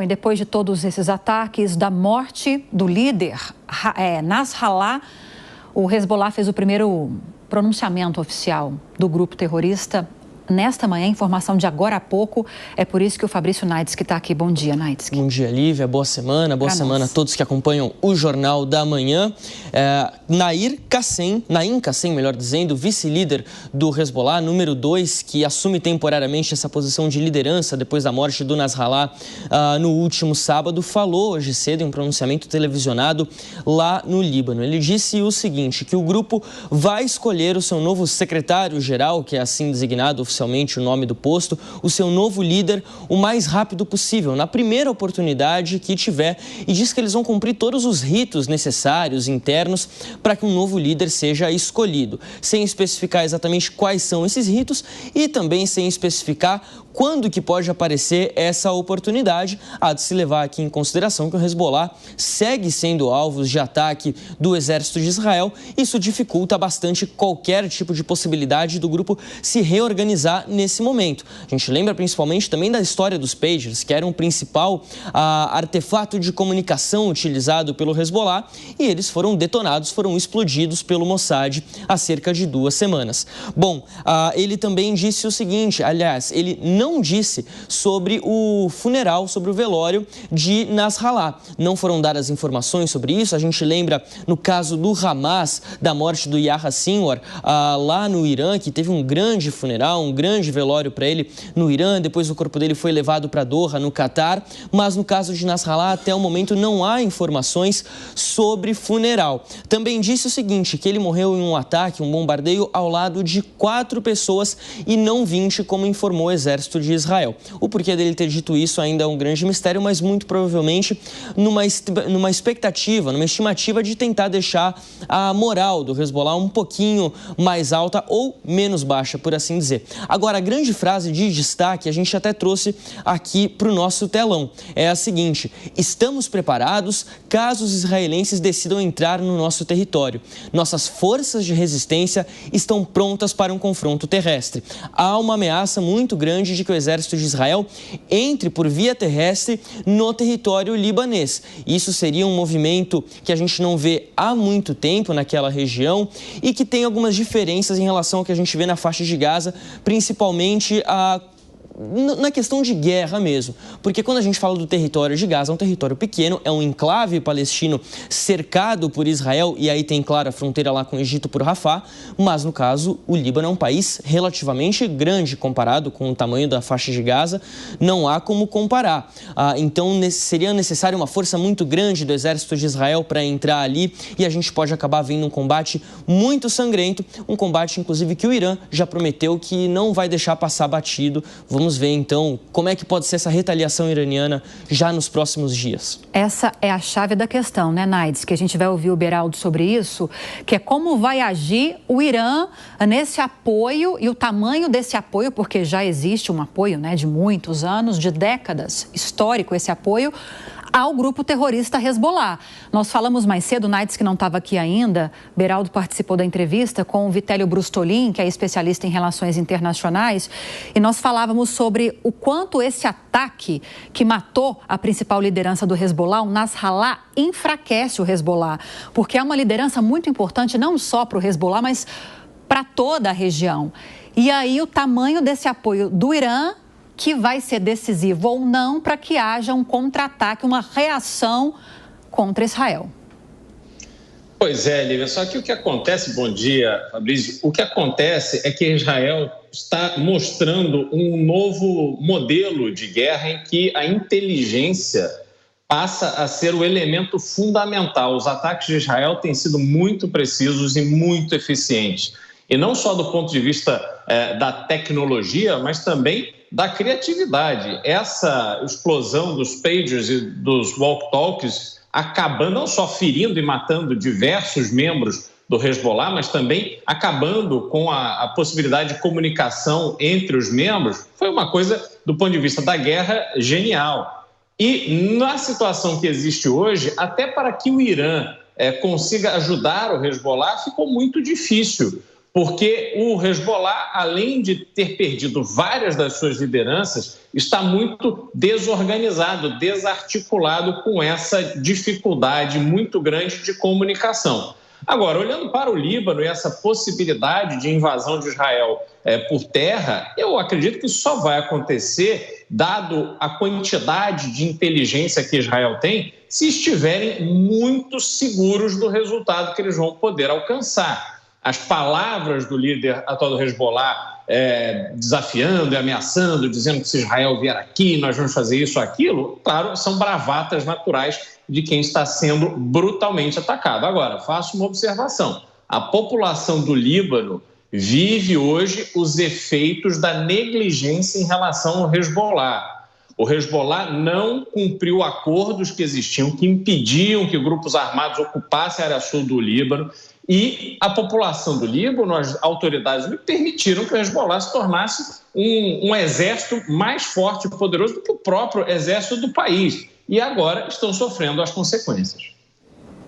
E depois de todos esses ataques, da morte do líder Nasrallah, o Hezbollah fez o primeiro pronunciamento oficial do grupo terrorista nesta manhã, informação de agora a pouco. É por isso que o Fabrício Naidski está aqui. Bom dia, Naidski. Bom dia, Lívia. Boa semana a todos que acompanham o Jornal da Manhã. Naim Qassem, melhor dizendo, vice-líder do Hezbollah, número 2, que assume temporariamente essa posição de liderança depois da morte do Nasrallah no último sábado, falou hoje cedo em um pronunciamento televisionado lá no Líbano. Ele disse o seguinte, que o grupo vai escolher o seu novo secretário-geral, que é assim designado oficialmente o nome do posto, o seu novo líder o mais rápido possível, na primeira oportunidade que tiver, e diz que eles vão cumprir todos os ritos necessários, internos, para que um novo líder seja escolhido, sem especificar exatamente quais são esses ritos e também sem especificar quando que pode aparecer essa oportunidade. Há de se levar aqui em consideração que o Hezbollah segue sendo alvo de ataque do exército de Israel. Isso dificulta bastante qualquer tipo de possibilidade do grupo se reorganizar nesse momento. A gente lembra principalmente também da história dos pagers, que era um principal artefato de comunicação utilizado pelo Hezbollah, e eles foram detonados, foram explodidos pelo Mossad há cerca de 2 semanas. Bom, ele também disse o seguinte, aliás, ele não disse sobre o funeral, sobre o velório de Nasrallah. Não foram dadas informações sobre isso. A gente lembra no caso do Hamas, da morte do Yahya Sinwar, lá no Irã, que teve um grande funeral, um grande velório para ele no Irã. Depois o corpo dele foi levado para Doha, no Catar. Mas no caso de Nasrallah, até o momento não há informações sobre funeral. Também disse o seguinte, que ele morreu em um ataque, um bombardeio ao lado de 4 pessoas e não 20, como informou o exército de Israel. O porquê dele ter dito isso ainda é um grande mistério, mas muito provavelmente numa expectativa, numa estimativa de tentar deixar a moral do Hezbollah um pouquinho mais alta ou menos baixa, por assim dizer. Agora, a grande frase de destaque, a gente até trouxe aqui para o nosso telão, é a seguinte: estamos preparados caso os israelenses decidam entrar no nosso território. Nossas forças de resistência estão prontas para um confronto terrestre. Há uma ameaça muito grande de que o exército de Israel entre por via terrestre no território libanês. Isso seria um movimento que a gente não vê há muito tempo naquela região e que tem algumas diferenças em relação ao que a gente vê na faixa de Gaza, principalmente na questão de guerra mesmo, porque quando a gente fala do território de Gaza, é um território pequeno, é um enclave palestino cercado por Israel, e aí tem, claro, a fronteira lá com o Egito por Rafah, mas no caso, o Líbano é um país relativamente grande comparado com o tamanho da faixa de Gaza, não há como comparar. Então seria necessária uma força muito grande do exército de Israel para entrar ali, e a gente pode acabar vendo um combate muito sangrento, um combate inclusive que o Irã já prometeu que não vai deixar passar batido. Vamos ver, então, como é que pode ser essa retaliação iraniana já nos próximos dias. Essa é a chave da questão, né, Naidski? Que a gente vai ouvir o Beraldo sobre isso, que é como vai agir o Irã nesse apoio e o tamanho desse apoio, porque já existe um apoio, né, de muitos anos, de décadas, histórico esse apoio, ao grupo terrorista Hezbollah. Nós falamos mais cedo, o Naidski não estava aqui ainda, Beraldo participou da entrevista com o Vitélio Brustolin, que é especialista em relações internacionais, e nós falávamos sobre o quanto esse ataque que matou a principal liderança do Hezbollah, o Nasrallah, enfraquece o Hezbollah, porque é uma liderança muito importante não só para o Hezbollah, mas para toda a região. E aí o tamanho desse apoio do Irã, que vai ser decisivo ou não para que haja um contra-ataque, uma reação contra Israel. Pois é, Lívia, só que o que acontece, bom dia, Fabrício, o que acontece é que Israel está mostrando um novo modelo de guerra em que a inteligência passa a ser o elemento fundamental. Os ataques de Israel têm sido muito precisos e muito eficientes. E não só do ponto de vista da tecnologia, mas também da criatividade. Essa explosão dos pagers e dos walkie-talkies acabando não só ferindo e matando diversos membros do Hezbollah, mas também acabando com a possibilidade de comunicação entre os membros, foi uma coisa, do ponto de vista da guerra, genial. E na situação que existe hoje, até para que o Irã consiga ajudar o Hezbollah, ficou muito difícil, porque o Hezbollah, além de ter perdido várias das suas lideranças, está muito desorganizado, desarticulado com essa dificuldade muito grande de comunicação. Agora, olhando para o Líbano e essa possibilidade de invasão de Israel por terra, eu acredito que isso só vai acontecer, dado a quantidade de inteligência que Israel tem, se estiverem muito seguros do resultado que eles vão poder alcançar. As palavras do líder atual do Hezbollah desafiando e ameaçando, dizendo que se Israel vier aqui, nós vamos fazer isso ou aquilo, claro, são bravatas naturais de quem está sendo brutalmente atacado. Agora, faço uma observação. A população do Líbano vive hoje os efeitos da negligência em relação ao Hezbollah. O Hezbollah não cumpriu acordos que existiam, que impediam que grupos armados ocupassem a área sul do Líbano, e a população do Líbano, as autoridades permitiram que o Hezbollah se tornasse um exército mais forte e poderoso do que o próprio exército do país. E agora estão sofrendo as consequências.